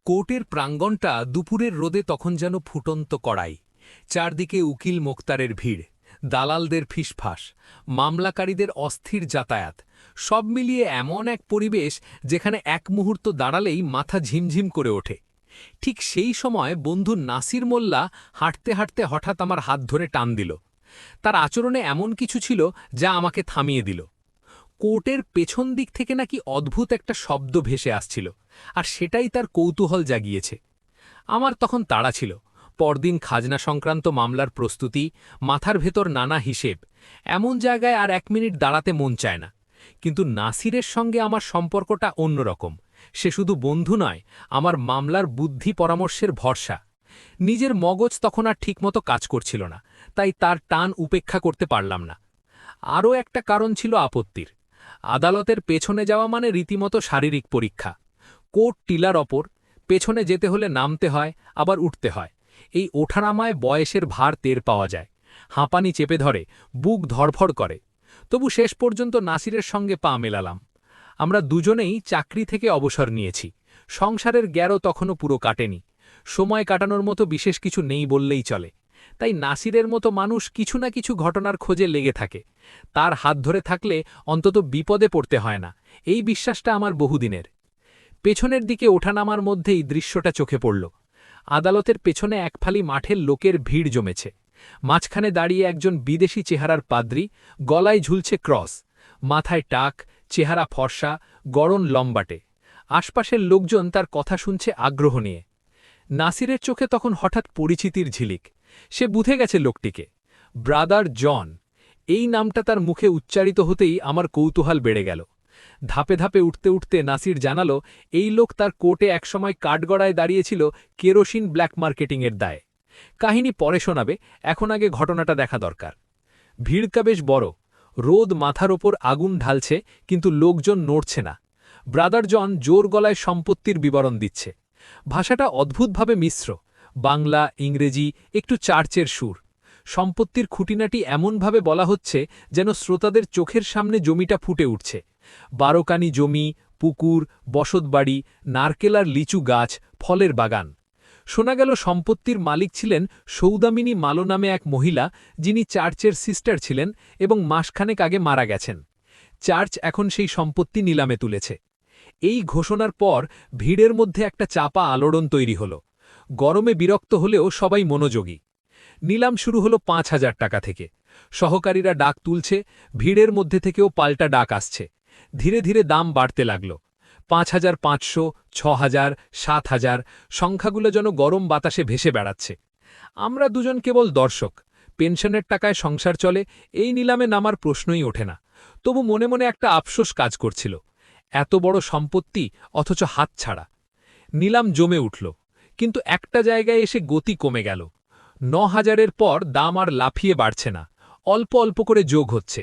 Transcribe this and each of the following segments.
কোর্টের প্রাঙ্গণটা দুপুরের রোদে তখন যেন ফুটন্ত কড়াই। চারদিকে উকিল মোক্তারের ভিড়, দালালদের ফিসফাস, মামলাকারীদের অস্থির যাতায়াত, সব মিলিয়ে এমন এক পরিবেশ যেখানে এক মুহূর্ত দাঁড়ালেই মাথা ঝিমঝিম করে ওঠে। ঠিক সেই সময় বন্ধু নাসির মোল্লা হাঁটতে হাঁটতে হঠাৎ আমার হাত ধরে টান দিল। তার আচরণে এমন কিছু ছিল যা আমাকে থামিয়ে দিল। কোর্টের পেছন দিক থেকে নাকি অদ্ভুত একটা শব্দ ভেসে আসছিল, আর সেটাই তার কৌতূহল জাগিয়েছে। আমার তখন তাড়া ছিল, পরদিন খাজনা সংক্রান্ত মামলার প্রস্তুতি, মাথার ভেতর নানা হিসেব। এমন জায়গায় আর 1 মিনিট দাঁড়াতে মন চায় না। কিন্তু নাসিরের সঙ্গে আমার সম্পর্কটা অন্যরকম। সে শুধু বন্ধু নয়, আমার মামলার বুদ্ধি পরামর্শের ভরসা। নিজের মগজ তখন আর ঠিকমতো কাজ করছিল না, তাই তার টান উপেক্ষা করতে পারলাম না। আরও একটা কারণ ছিল আপত্তির। আদালতের পেছনে যাওয়া মানে রীতিমতো শারীরিক পরীক্ষা। কোর্ট টিলার ওপর, পেছনে যেতে হলে নামতে হয়, আবার উঠতে হয়। এই ওঠানামায় বয়সের ভার টের পাওয়া যায়। হাঁপানি চেপে ধরে, বুক ধড়ফড় করে। তবু শেষ পর্যন্ত নাসিরের সঙ্গে পা মেলালাম। আমরা দুজনেই চাকরি থেকে অবসর নিয়েছি। সংসারের গ্যারও তখনও পুরো কাটেনি। সময় কাটানোর মতো বিশেষ কিছু নেই বললেই চলে। তাই নাসিরের মতো মানুষ কিছু না কিছু ঘটনার খোঁজে লেগে থাকে। তার হাত ধরে থাকলে অন্তত বিপদে পড়তে হয় না, এই বিশ্বাসটা আমার বহুদিনের। পেছনের দিকে ওঠানামার মধ্যেই দৃশ্যটা চোখে পড়ল। আদালতের পেছনে একফালি মাঠের লোকের ভিড় জমেছে। মাঝখানে দাঁড়িয়ে একজন বিদেশি চেহারার পাদ্রী, গলায় ঝুলছে ক্রস, মাথায় টাক, চেহারা ফর্সা, গড়ন লম্বাটে। আশপাশের লোকজন তার কথা শুনছে আগ্রহ নিয়ে। নাসিরের চোখে তখন হঠাৎ পরিচিতির ঝিলিক। সে বুঝে গেছে লোকটিকে। ব্রাদার জন, এই নামটা তার মুখে উচ্চারিত হতেই আমার কৌতূহল বেড়ে গেল। ধাপে ধাপে উঠতে উঠতে নাসির জানালো, এই লোক তার কোর্টে একসময় কাঠগড়ায় দাঁড়িয়েছিল কেরোসিন ব্ল্যাক মার্কেটিংয়ের দায়ে। কাহিনী পরে শোনাবে, এখন আগে ঘটনাটা দেখা দরকার। ভিড়কা বেশ বড়, রোদ মাথার ওপর আগুন ঢালছে, কিন্তু লোকজন নড়ছে না। ব্রাদার জন জোর গলায় সম্পত্তির বিবরণ দিচ্ছে। ভাষাটা অদ্ভুতভাবে মিশ্র, বাংলা, ইংরেজি, একটু চার্চের সুর। সম্পত্তির খুঁটিনাটি এমনভাবে বলা হচ্ছে যেন শ্রোতাদের চোখের সামনে জমিটা ফুটে উঠছে। 12 কানি জমি, পুকুর, বসতবাড়ি, নারকেল আর লিচু গাছ, ফলের বাগান। শোনা গেল সম্পত্তির মালিক ছিলেন সৌদামিনী মালো নামে এক মহিলা, যিনি চার্চের সিস্টার ছিলেন এবং মাসখানেক আগে মারা গেছেন। চার্চ এখন সেই সম্পত্তি নিলামে তুলেছে। এই ঘোষণার পর ভিড়ের মধ্যে একটা চাপা আলোড়ন তৈরি হল। গরমে বিরক্ত হলেও সবাই মনোযোগী। নিলাম শুরু হলো 5,000 টাকা থেকে। সহকারীরা ডাক তুলছে, ভিড়ের মধ্যে থেকেও পাল্টা ডাক আসছে। ধীরে ধীরে দাম বাড়তে লাগল। 5,500, 6,000, 7,000, সংখ্যাগুলো যেন গরম বাতাসে ভেসে বেড়াচ্ছে। আমরা দুজন কেবল দর্শক। পেনশনের টাকায় সংসার চলে, এই নিলামে নামার প্রশ্নই ওঠে না। তবু মনে মনে একটা আফসোস কাজ করছিল। এত বড় সম্পত্তি, অথচ হাতছাড়া। নিলাম জমে উঠল, কিন্তু একটা জায়গায় এসে গতি কমে গেল। 9,000-এর পর দাম আর লাফিয়ে বাড়ছে না, অল্প অল্প করে যোগ হচ্ছে।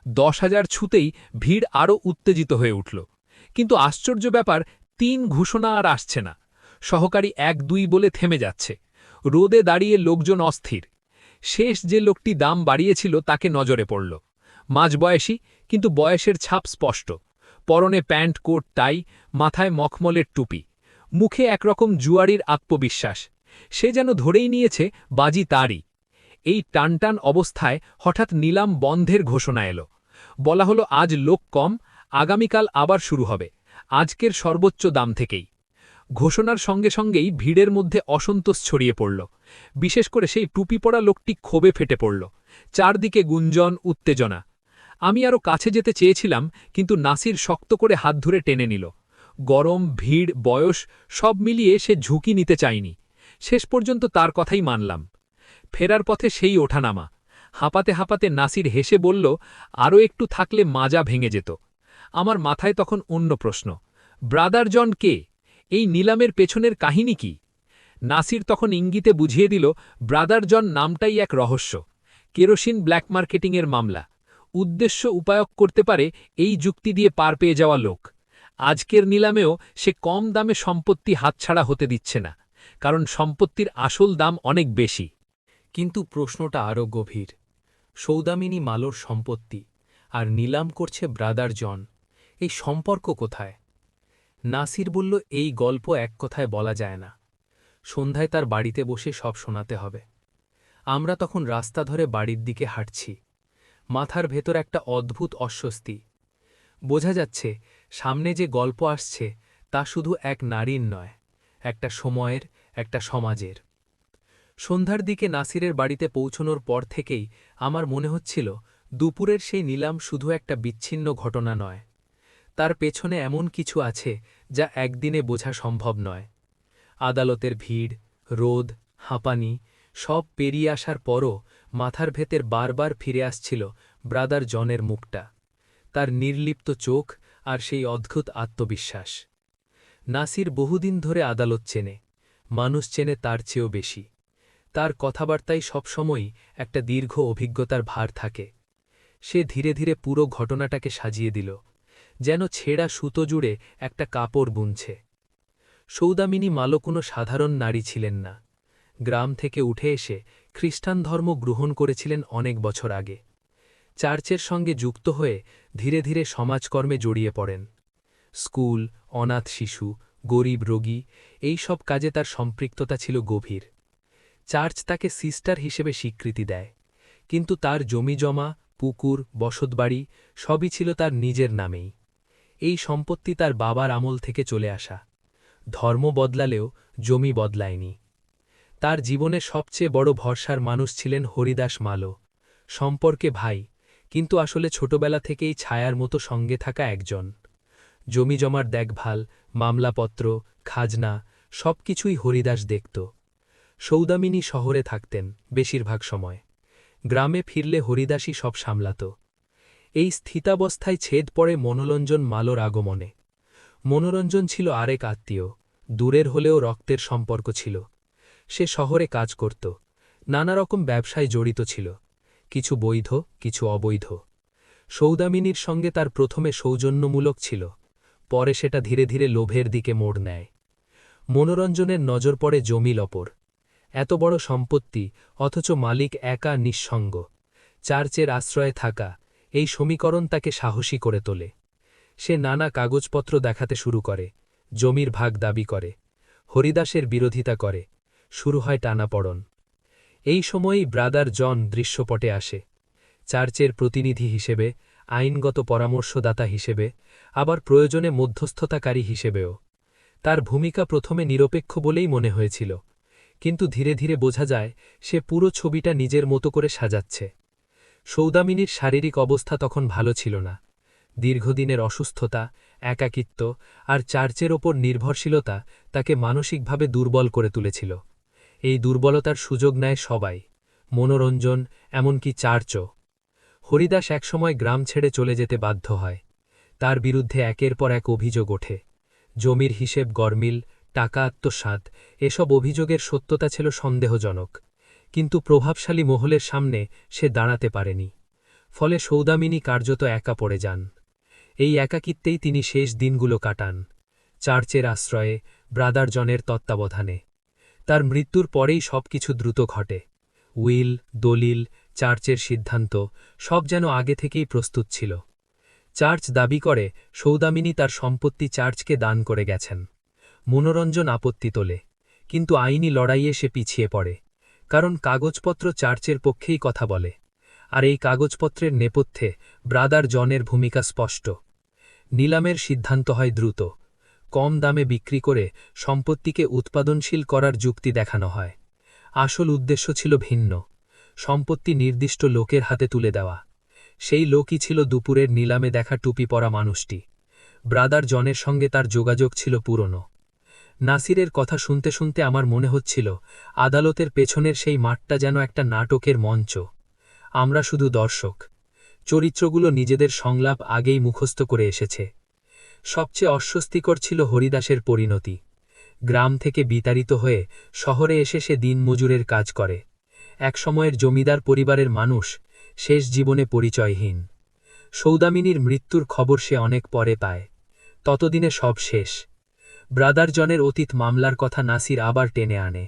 10,000 ছুতেই ভিড় আরও উত্তেজিত হয়ে উঠল। কিন্তু আশ্চর্য ব্যাপার, 3 ঘোষণা আর আসছে না। সহকারী 1-2 বলে থেমে যাচ্ছে। রোদে দাঁড়িয়ে লোকজন অস্থির। শেষ যে লোকটি দাম বাড়িয়েছিল তাকে নজরে পড়ল। মাঝবয়সী, কিন্তু বয়সের ছাপ স্পষ্ট। পরনে প্যান্ট, কোট, টাই, মাথায় মখমলের টুপি, মুখে একরকম জুয়ারির আত্মবিশ্বাস। সে যেন ধরেই নিয়েছে বাজি তারই। এই টানটান অবস্থায় হঠাৎ নিলাম বন্ধের ঘোষণা এলো। বলা হলো, আজ লোক কম, আগামীকাল আবার শুরু হবে, আজকের সর্বোচ্চ দাম থেকেই। ঘোষণার সঙ্গে সঙ্গেই ভিড়ের মধ্যে অসন্তোষ ছড়িয়ে পড়ল। বিশেষ করে সেই টুপি পরা লোকটি ক্ষোভে ফেটে পড়ল। চারদিকে গুঞ্জন, উত্তেজনা। আমি আরও কাছে যেতে চেয়েছিলাম, কিন্তু নাসির শক্ত করে হাত ধরে টেনে নিল। গরম, ভিড়, বয়স সব মিলিয়ে সে ঝুঁকি নিতে চায়নি। শেষ পর্যন্ত তার কথাই মানলাম। ফেরার পথে সেই ওঠানামা। হাঁপাতে হাঁপাতে নাসির হেসে বলল, আরও একটু থাকলে মাজা ভেঙে যেত। আমার মাথায় তখন অন্য প্রশ্ন, ব্রাদার জন কে? এই নিলামের পেছনের কাহিনী কি? নাসির তখন ইঙ্গিতে বুঝিয়ে দিল, ব্রাদার জন নামটাই এক রহস্য। কেরোসিন ব্ল্যাক মার্কেটিংয়ের মামলা। উদ্দেশ্য উপায়ক করতে পারে এই যুক্তি দিয়ে পার পেয়ে যাওয়া লোক। আজকের নিলামেও সে কম দামে সম্পত্তি হাতছাড়া হতে দিচ্ছে না, কারণ সম্পত্তির আসল দাম অনেক বেশি। কিন্তু প্রশ্নটা আরও গভীর। সৌদামিনী মালোর সম্পত্তি, আর নিলাম করছে ব্রাদার জন। এই সম্পর্ক কোথায়? নাসির বলল, এই গল্প এক কথায় বলা যায় না। সন্ধ্যায় তার বাড়িতে বসে সব শোনাতে হবে। আমরা তখন রাস্তা ধরে বাড়ির দিকে হাঁটছি। মাথার ভেতর একটা অদ্ভুত অস্বস্তি। বোঝা যাচ্ছে সামনে যে গল্প আসছে তা শুধু এক নারীর নয়, একটা সময়ের, একটা সমাজের। সন্ধ্যার দিকে নাসিরের বাড়িতে পৌঁছনোর পর থেকেই আমার মনে হচ্ছিল দুপুরের সেই নিলাম শুধু একটা বিচ্ছিন্ন ঘটনা নয়, তার পেছনে এমন কিছু আছে যা একদিনে বোঝা সম্ভব নয়। আদালতের ভিড়, রোদ, হাঁপানি সব পেরিয়ে আসার পরও মাথার ভেতর বারবার ফিরে আসছিল ব্রাদার জনের মুখটা, তার নির্লিপ্ত চোখ আর সেই অদ্ভুত আত্মবিশ্বাস। নাসির বহুদিন ধরে আদালত চেনে, মানুষ চেনে তার চেয়েও বেশি। তার কথাবার্তায় সবসময়ই একটা দীর্ঘ অভিজ্ঞতার ভার থাকে। সে ধীরে ধীরে পুরো ঘটনাটাকে সাজিয়ে দিল, যেন ছেঁড়া সুতো জুড়ে একটা কাপড় বুনছে। সৌদামিনী মালো কোনো সাধারণ নারী ছিলেন না। গ্রাম থেকে উঠে এসে খ্রিস্টান ধর্ম গ্রহণ করেছিলেন অনেক বছর আগে। চার্চের সঙ্গে যুক্ত হয়ে ধীরে ধীরে সমাজকর্মে জড়িয়ে পড়েন। স্কুল, অনাথ শিশু, গরিব রোগী এই সব কাজে তার সম্পৃক্ততা ছিল গভীর। চার্চ তাকে সিস্টার হিসেবে স্বীকৃতি দেয়, কিন্তু তার জমিজমা, পুকুর, বসতবাড়ি সবই ছিল তার নিজের নামেই। এই সম্পত্তি তার বাবার আমল থেকে চলে আসা। ধর্ম বদলালেও জমি বদলায়নি। তার জীবনে সবচেয়ে বড় ভরসার মানুষ ছিলেন হরিদাস মালো, সম্পর্কে ভাই, কিন্তু আসলে ছোটবেলা থেকেই ছায়ার মতো সঙ্গে থাকা একজন। জমিজমার দেখভাল, মামলাপত্র, খাজনা সবকিছুই হরিদাস দেখত। সৌদামিনী শহরে থাকতেন বেশিরভাগ সময়। গ্রামে ফিরলে হরিদাসই সব সামলাত। এই স্থিতাবস্থায় ছেদ পড়ে মনোরঞ্জন মালোর আগমনে। মনোরঞ্জন ছিল আরেক আত্মীয়, দূরের হলেও রক্তের সম্পর্ক ছিল। সে শহরে কাজ করত, নানা রকম ব্যবসায় জড়িত ছিল, কিছু বৈধ, কিছু অবৈধ। সৌদামিনীর সঙ্গে তার প্রথমে সৌজন্যমূলক ছিল, পরে সেটা ধীরে ধীরে লোভের দিকে মোড় নেয়। মনোরঞ্জনের নজর পড়ে জমির ওপর। এত বড় সম্পত্তি, অথচ মালিক একা, নিঃসঙ্গ। চার্চের আশ্রয়ে থাকা, এই সমীকরণ তাকে সাহসী করে তোলে। সে নানা কাগজপত্র দেখাতে শুরু করে, জমির ভাগ দাবি করে, হরিদাসের বিরোধিতা করে। শুরু হয় টানাপড়ন। এই সময়েই ব্রাদার জন দৃশ্যপটে আসে, চার্চের প্রতিনিধি হিসেবে, আইনগত পরামর্শদাতা হিসেবে, আবার প্রয়োজনে মধ্যস্থতাকারী হিসেবেও। তার ভূমিকা প্রথমে নিরপেক্ষ বলেই মনে হয়েছিল, কিন্তু ধীরে ধীরে বোঝা যায় সে পুরো ছবিটা নিজের মতো করে সাজাচ্ছে। সৌদামিনীর শারীরিক অবস্থা তখন ভালো ছিল না। দীর্ঘদিনের অসুস্থতা, একাকিত্ব আর চার্চের ওপর নির্ভরশীলতা তাকে মানসিকভাবে দুর্বল করে তুলেছিল। এই দুর্বলতার সুযোগ নেয় সবাই, মনোরঞ্জন, এমনকি চার্চও। হরিদাস একসময় গ্রাম ছেড়ে চলে যেতে বাধ্য হয়। তার বিরুদ্ধে একের পর এক অভিযোগ ওঠে। জমির হিসেব গরমিল, টাকা আত্মসাৎ, এসব অভিযোগের সত্যতা ছিল সন্দেহজনক। কিন্তু প্রভাবশালী মহলের সামনে সে দাঁড়াতে পারেনি। ফলে সৌদামিনী কার্যত একা পড়ে যান। এই একাকিত্বেই তিনি শেষ দিনগুলো কাটান, চার্চের আশ্রয়ে, ব্রাদার জনের তত্ত্বাবধানে। তার মৃত্যুর পরেই সবকিছু দ্রুত ঘটে। উইল, দলিল, চার্চের সিদ্ধান্ত সব যেন আগে থেকেই প্রস্তুত ছিল। চার্চ দাবি করে সৌদামিনী তার সম্পত্তি চার্চকে দান করে গেছেন। মনোরঞ্জন আপত্তি তোলে, কিন্তু আইনি লড়াইয়ে সে পিছিয়ে পড়ে, কারণ কাগজপত্র চার্চের পক্ষেই কথা বলে। আর এই কাগজপত্রের নেপথ্যে ব্রাদার জনের ভূমিকা স্পষ্ট। নিলামের সিদ্ধান্ত হয় দ্রুত। কম দামে বিক্রি করে সম্পত্তিকে উৎপাদনশীল করার যুক্তি দেখানো হয়। আসল উদ্দেশ্য ছিল ভিন্ন, সম্পত্তি নির্দিষ্ট লোকের হাতে তুলে দেওয়া। সেই লোকই ছিল দুপুরের নিলামে দেখা টুপি পরা মানুষটি। ব্রাদার জনের সঙ্গে তার যোগাযোগ ছিল পুরনো। নাসিরের কথা শুনতে শুনতে আমার মনে হচ্ছিল আদালতের পেছনের সেই মাঠটা যেন একটা নাটকের মঞ্চ। আমরা শুধু দর্শক। চরিত্রগুলো নিজেদের সংলাপ আগেই মুখস্থ করে এসেছে। সবচেয়ে অস্বস্তিকর ছিল হরিদাসের পরিণতি। গ্রাম থেকে বিতাড়িত হয়ে শহরে এসে সে দিনমজুরের কাজ করে। একসময়ের জমিদার পরিবারের মানুষ, শেষ জীবনে পরিচয়হীন। সৌদামিনীর মৃত্যুর খবর সে অনেক পরে পায়। ততদিনে সব শেষ। ব্রাদার জনের অতীত মামলার কথা নাসির আবার টেনে আনে।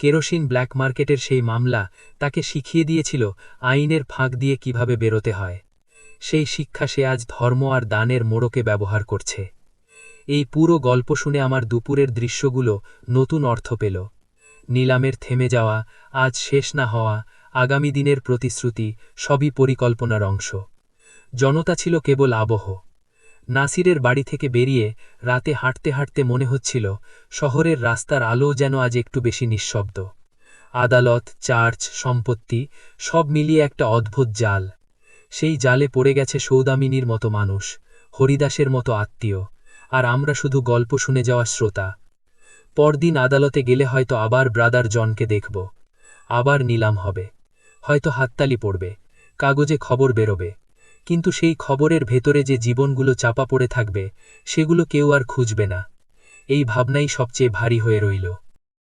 কেরোসিন ব্ল্যাক মার্কেটের সেই মামলা তাকে শিখিয়ে দিয়েছিল আইনের ফাঁক দিয়ে কিভাবে বেরোতে হয়। সেই শিক্ষা সে আজ ধর্ম আর দানের মোড়কে ব্যবহার করছে। এই পুরো গল্প শুনে আমার দুপুরের দৃশ্যগুলো নতুন অর্থ পেল। নিলামের থেমে যাওয়া, আজ শেষ না হওয়া, আগামী দিনের প্রতিশ্রুতি, সবই পরিকল্পনার অংশ। জনতা ছিল কেবল আবহ। নাসিরের বাড়ি থেকে বেরিয়ে রাতে হাঁটতে হাঁটতে মনে হচ্ছিল শহরের রাস্তার আলো যেন আজ একটু বেশি নিঃশব্দ। আদালত, চার্চ, সম্পত্তি সব মিলিয়ে একটা অদ্ভুত জাল। সেই জালে পড়ে গেছে সৌদামিনীর মতো মানুষ, হরিদাসের মতো আত্মীয়, আর আমরা শুধু গল্প শুনে যাওয়া শ্রোতা। পরদিন আদালতে গেলে হয়তো আবার ব্রাদার জনকে দেখব, আবার নিলাম হবে, হয়তো হাততালি পড়বে, কাগজে খবর বেরোবে, কিন্তু সেই খবরের ভেতরে যে জীবনগুলো চাপা পড়ে থাকবে সেগুলো কেউ আর খুঁজবে না। এই ভাবনাই সবচেয়ে ভারী হয়ে রইল।